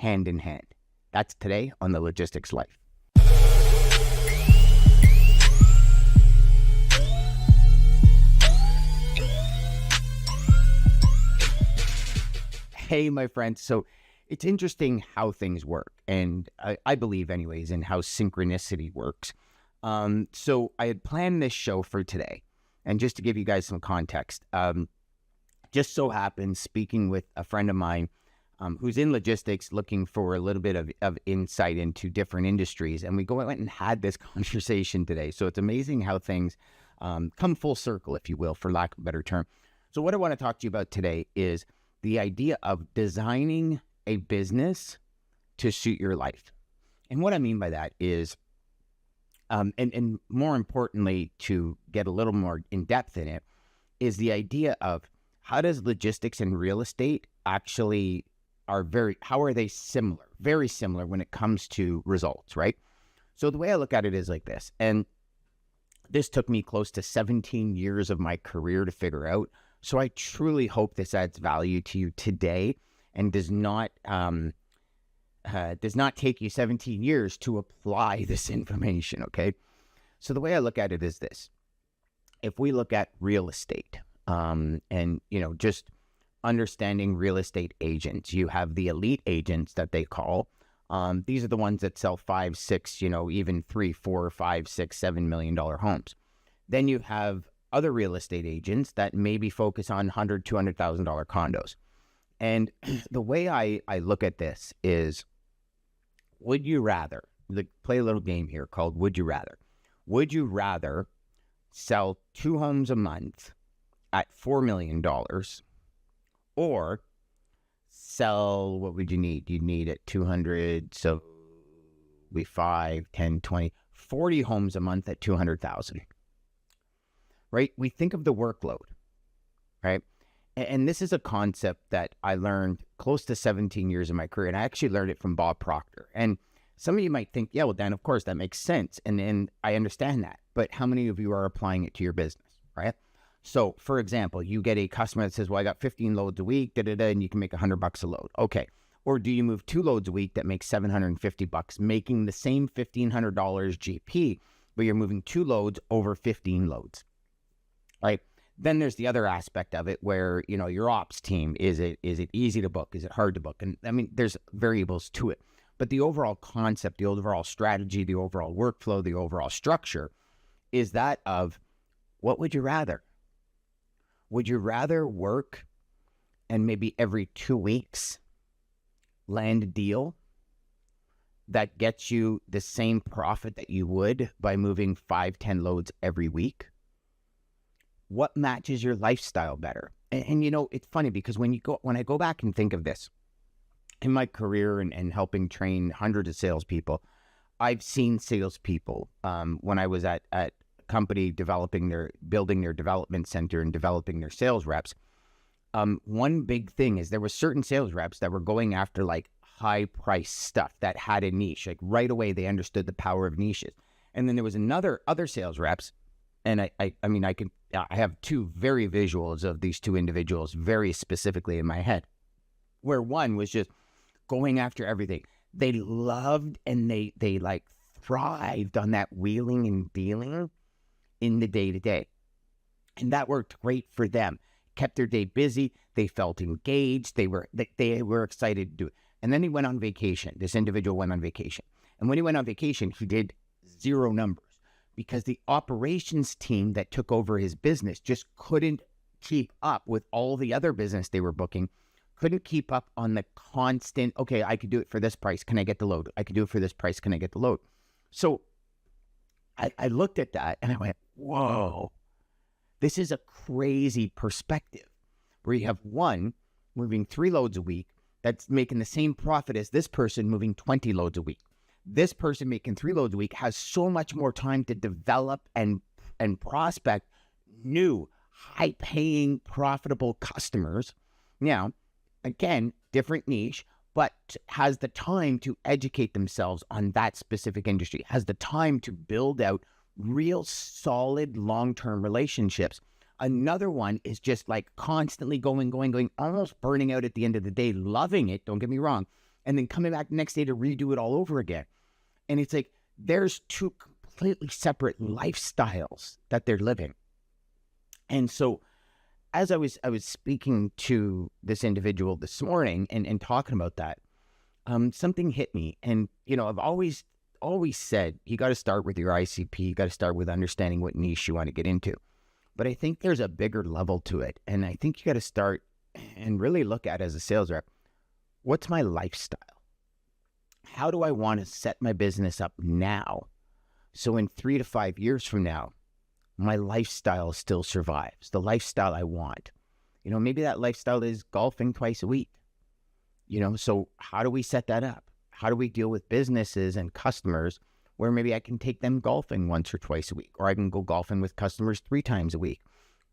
hand in hand. That's today on The Logistics Life. Hey, my friends. So it's interesting how things work. And I believe anyways in how synchronicity works. So I had planned this show for today. And just to give you guys some context, just so happens speaking with a friend of mine who's in logistics looking for a little bit of insight into different industries. And we went and had this conversation today. So it's amazing how things come full circle, if you will, for lack of a better term. So what I want to talk to you about today is the idea of designing a business to suit your life. And what I mean by that is, and more importantly, to get a little more in depth in it, is the idea of how does logistics and real estate actually how are they similar? Very similar when it comes to results, right? So the way I look at it is like this, and this took me close to 17 years of my career to figure out. So I truly hope this adds value to you today and does not take you 17 years to apply this information, okay? So the way I look at it is this. If we look at real estate and, just understanding real estate agents, you have the elite agents that they call. These are the ones that sell 5, 6, even 3, 4, 5, 6, $7 million homes. Then you have other real estate agents that maybe focus on $100,000, $200,000 condos. And the way I look at this is, would you rather, play a little game here called Would You Rather. Would you rather sell 2 homes a month at $4 million or sell, what would you need? You'd need at 200, so be 5, 10, 20, 40 homes a month at 200,000. Right? We think of the workload, right? And this is a concept that I learned close to 17 years of my career. And I actually learned it from Bob Proctor. And some of you might think, yeah, well, Dan, of course, that makes sense. And I understand that. But how many of you are applying it to your business, right? So, for example, you get a customer that says, well, I got 15 loads a week, and you can make $100 a load. Okay. Or do you move 2 loads a week that makes $750, making the same $1,500 GP, but you're moving 2 loads over 15 loads? Right. Then there's the other aspect of it where, your ops team, is it easy to book? Is it hard to book? And I mean, there's variables to it, but the overall concept, the overall strategy, the overall workflow, the overall structure is that of what would you rather? Would you rather work and maybe every 2 weeks land a deal that gets you the same profit that you would by moving 5, 10 loads every week? What matches your lifestyle better? And it's funny because when I go back and think of this in my career and helping train hundreds of salespeople, I've seen salespeople when I was at a company building their development center and developing their sales reps. One big thing is there were certain sales reps that were going after like high price stuff that had a niche. Like right away, they understood the power of niches. And then there was other sales reps. And I have 2 very visuals of these 2 individuals very specifically in my head, where one was just going after everything. They loved and they like thrived on that wheeling and dealing in the day-to-day. And that worked great for them. Kept their day busy. They felt engaged. They were excited to do it. And then he went on vacation. This individual went on vacation. And when he went on vacation, he did 0 numbers. Because the operations team that took over his business just couldn't keep up with all the other business they were booking, couldn't keep up on the constant, okay, I could do it for this price. Can I get the load? I could do it for this price. Can I get the load? So I looked at that and I went, whoa, this is a crazy perspective where you have one moving 3 loads a week that's making the same profit as this person moving 20 loads a week. This person making 3 loads a week has so much more time to develop and prospect new, high-paying, profitable customers. Now, again, different niche, but has the time to educate themselves on that specific industry, has the time to build out real solid long-term relationships. Another one is just like constantly going, almost burning out at the end of the day, loving it, don't get me wrong, and then coming back the next day to redo it all over again. And it's like, there's two completely separate lifestyles that they're living. And so as I was speaking to this individual this morning and talking about that, something hit me. And, I've always said, you got to start with your ICP. You got to start with understanding what niche you want to get into. But I think there's a bigger level to it. And I think you got to start and really look at, as a sales rep, what's my lifestyle? How do I want to set my business up now? So in 3 to 5 years from now, my lifestyle still survives, the lifestyle I want. Maybe that lifestyle is golfing twice a week. So how do we set that up? How do we deal with businesses and customers where maybe I can take them golfing once or twice a week, or I can go golfing with customers 3 times a week?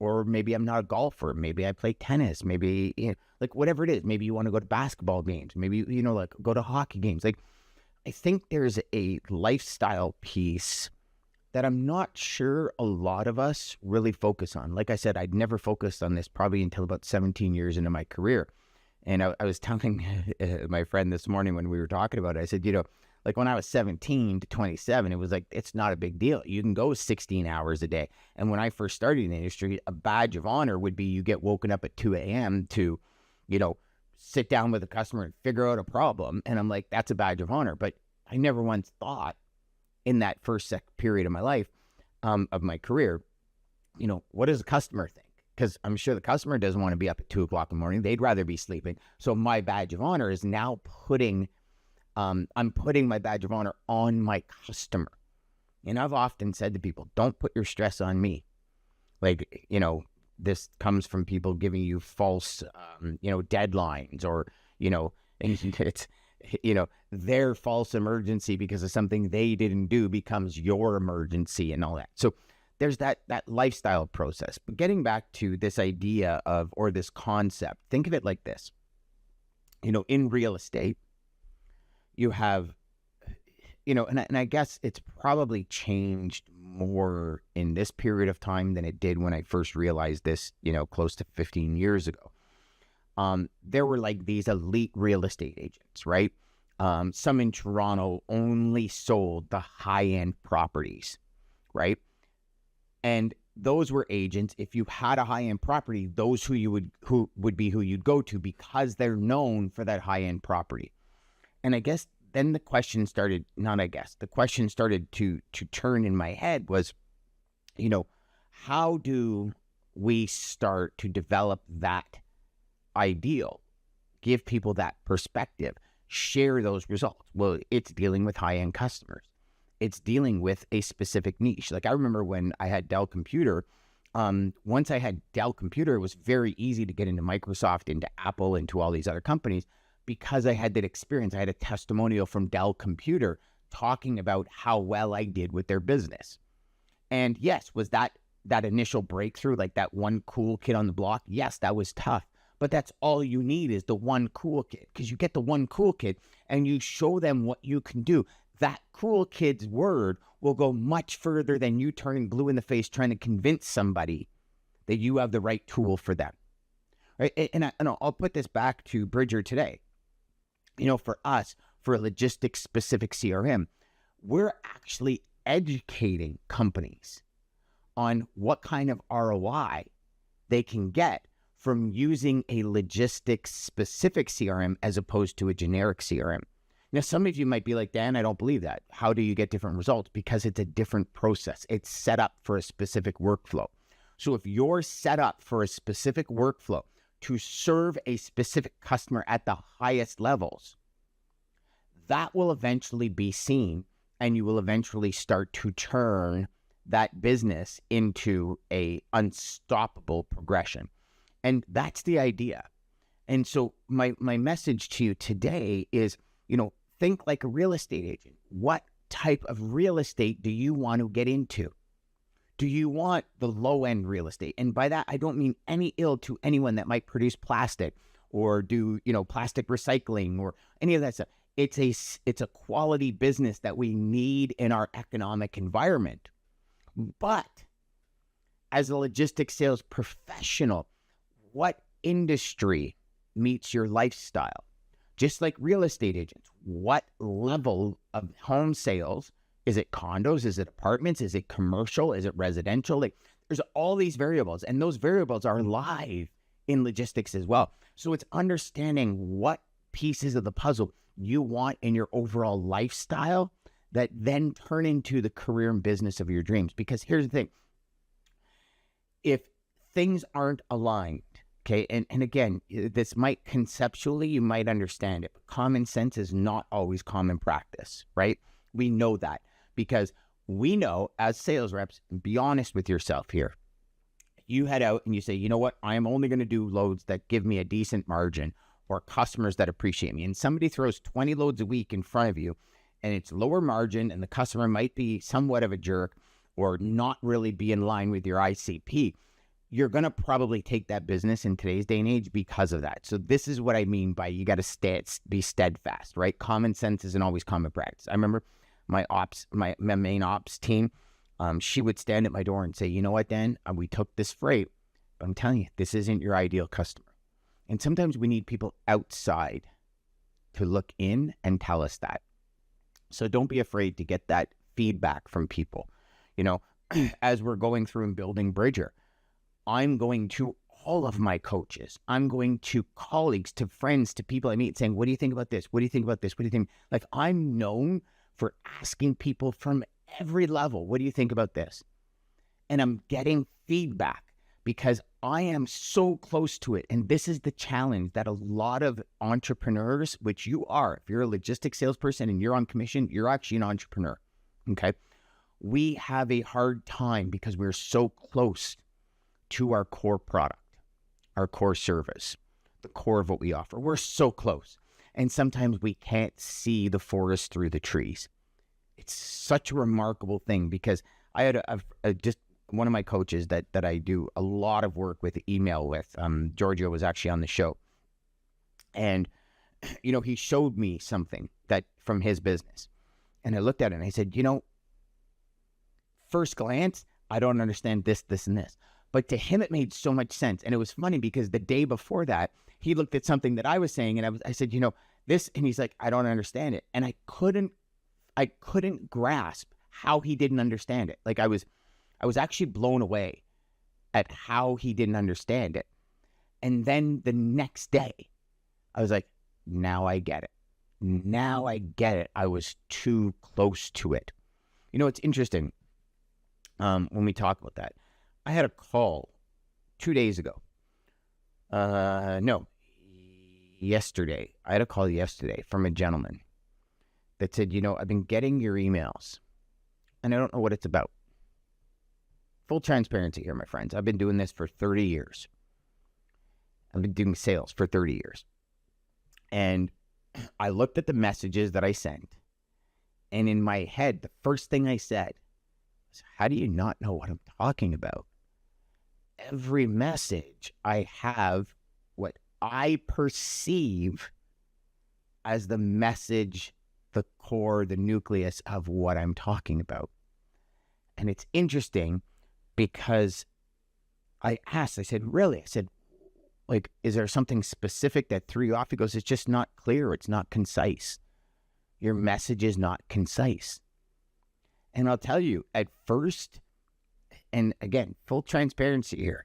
Or maybe I'm not a golfer. Maybe I play tennis. Maybe, like whatever it is. Maybe you want to go to basketball games. Maybe, like go to hockey games. Like, I think there's a lifestyle piece that I'm not sure a lot of us really focus on. Like I said, I'd never focused on this probably until about 17 years into my career. And I was telling my friend this morning when we were talking about it, I said, like when I was 17 to 27, it was like, it's not a big deal. You can go 16 hours a day. And when I first started in the industry, a badge of honor would be you get woken up at 2 a.m. to, sit down with a customer and figure out a problem. And I'm like, that's a badge of honor. But I never once thought in that first period of my life, of my career, what does a customer think? Because I'm sure the customer doesn't want to be up at 2 o'clock in the morning. They'd rather be sleeping. So my badge of honor is now I'm putting my badge of honor on my customer. And I've often said to people, don't put your stress on me. Like, this comes from people giving you false, deadlines, or, it's, their false emergency because of something they didn't do becomes your emergency and all that. So there's that lifestyle process. But getting back to this idea or this concept, think of it like this. In real estate, you have, and I guess it's probably changed more in this period of time than it did when I first realized this, close to 15 years ago. There were like these elite real estate agents, right? Some in Toronto only sold the high-end properties, right? And those were agents. If you had a high-end property, those who would be who you'd go to because they're known for that high-end property. And I guess then the question started to turn in my head was, how do we start to develop that ideal, give people that perspective, share those results? Well, it's dealing with high-end customers. It's dealing with a specific niche. Like I remember when I had Dell Computer, once I had Dell Computer, it was very easy to get into Microsoft, into Apple, into all these other companies because I had that experience. I had a testimonial from Dell Computer talking about how well I did with their business. And yes, was that initial breakthrough, like that one cool kid on the block? Yes, that was tough. But that's all you need is the one cool kid, because you get the one cool kid and you show them what you can do. That cool kid's word will go much further than you turning blue in the face trying to convince somebody that you have the right tool for them. Right? And I'll put this back to Bridger today. For us, for a logistics-specific CRM, we're actually educating companies on what kind of ROI they can get from using a logistics-specific CRM as opposed to a generic CRM. Now, some of you might be like, Dan, I don't believe that. How do you get different results? Because it's a different process. It's set up for a specific workflow. So if you're set up for a specific workflow to serve a specific customer at the highest levels, that will eventually be seen, and you will eventually start to turn that business into a unstoppable progression. And that's the idea. And so my message to you today is, think like a real estate agent. What type of real estate do you want to get into? Do you want the low-end real estate? And by that, I don't mean any ill to anyone that might produce plastic or do, plastic recycling or any of that stuff. It's a quality business that we need in our economic environment. But as a logistics sales professional, what industry meets your lifestyle? Just like real estate agents, what level of home sales? Is it condos? Is it apartments? Is it commercial? Is it residential? Like, there's all these variables, and those variables are live in logistics as well. So it's understanding what pieces of the puzzle you want in your overall lifestyle that then turn into the career and business of your dreams. Because here's the thing, if things aren't aligned, okay, and again, this might conceptually, you might understand it, but common sense is not always common practice, right? We know that because we know as sales reps, be honest with yourself here. You head out and you say, you know what, I am only going to do loads that give me a decent margin or customers that appreciate me. And somebody throws 20 loads a week in front of you and it's lower margin and the customer might be somewhat of a jerk or not really be in line with your ICP. You're going to probably take that business in today's day and age because of that. So this is what I mean by you got to be steadfast, right? Common sense isn't always common practice. I remember my main ops team, she would stand at my door and say, you know what, Dan, we took this freight, but I'm telling you, this isn't your ideal customer. And sometimes we need people outside to look in and tell us that. So don't be afraid to get that feedback from people. You know, as we're going through and building Bridger, I'm going to all of my coaches. I'm going to colleagues, to friends, to people I meet saying, what do you think about this? What do you think about this? What do you think? Like, I'm known for asking people from every level, what do you think about this? And I'm getting feedback because I am so close to it. And this is the challenge that a lot of entrepreneurs, which you are, if you're a logistics salesperson and you're on commission, you're actually an entrepreneur, okay? We have a hard time because we're so close to our core product, our core service, the core of what we offer. We're so close. And sometimes we can't see the forest through the trees. It's such a remarkable thing because I had just one of my coaches that I do a lot of work with email with. Giorgio was actually on the show. And, you know, he showed me something that from his business. And I looked at it and I said, you know, first glance, I don't understand this, this, and this. But to him, it made so much sense. And it was funny because the day before that, he looked at something that I was saying and I said, you know, this, and he's like, I don't understand it. And I couldn't grasp how he didn't understand it. Like I was actually blown away at how he didn't understand it. And then the next day, I was like, now I get it. Now I get it. I was too close to it. You know, it's interesting when we talk about that. I had a call 2 days ago. Yesterday. I had a call yesterday from a gentleman that said, you know, I've been getting your emails and I don't know what it's about. Full transparency here, my friends. I've been doing this for 30 years. I've been doing sales for 30 years. And I looked at the messages that I sent. And in my head, the first thing I said was, how do you not know what I'm talking about? Every message I have what I perceive as the message, the core, the nucleus of what I'm talking about. And it's interesting because I asked, I said, really? I said, like, is there something specific that threw you off? He goes, it's just not clear. It's not concise. Your message is not concise. And I'll tell you, at first, and again, full transparency here,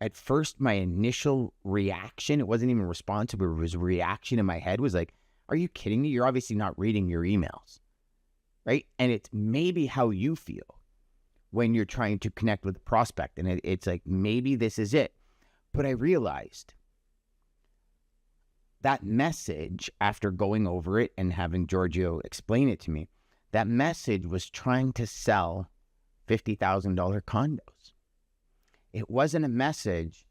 at first, my initial reaction, it wasn't even responsive, but it was a reaction in my head was like, are you kidding me? You're obviously not reading your emails, right? And it's maybe how you feel when you're trying to connect with a prospect. And it's like, maybe this is it. But I realized that message, after going over it and having Giorgio explain it to me, that message was trying to sell $50,000 condos. It wasn't a message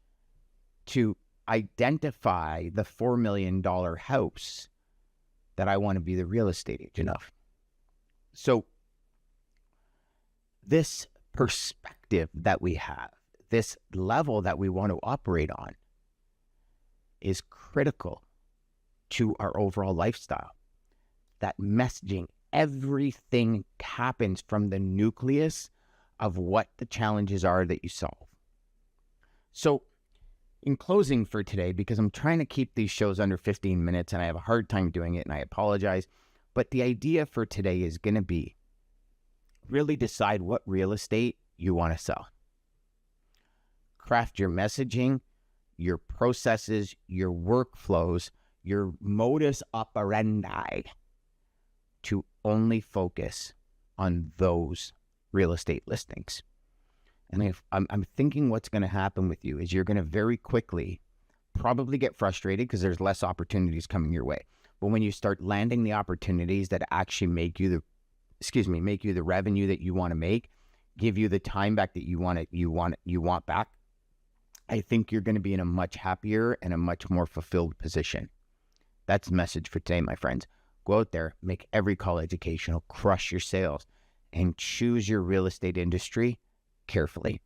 to identify the $4 million house that I want to be the real estate agent of. So this perspective that we have, this level that we want to operate on, is critical to our overall lifestyle. That messaging, everything happens from the nucleus of what the challenges are that you solve. So In closing for today, because I'm trying to keep these shows under 15 minutes and I have a hard time doing it and I apologize, but the idea for today is going to be really decide what real estate you want to sell. Craft your messaging, your processes, your workflows, your modus operandi to only focus on those real estate listings. And if I'm thinking what's going to happen with you is you're going to very quickly probably get frustrated because there's less opportunities coming your way. But when you start landing the opportunities that actually make you the revenue that you want to make, give you the time back that you want back, I think you're going to be in a much happier and a much more fulfilled position. That's the message for today, my friends. Go out there, make every call educational, crush your sales, and choose your real estate industry carefully.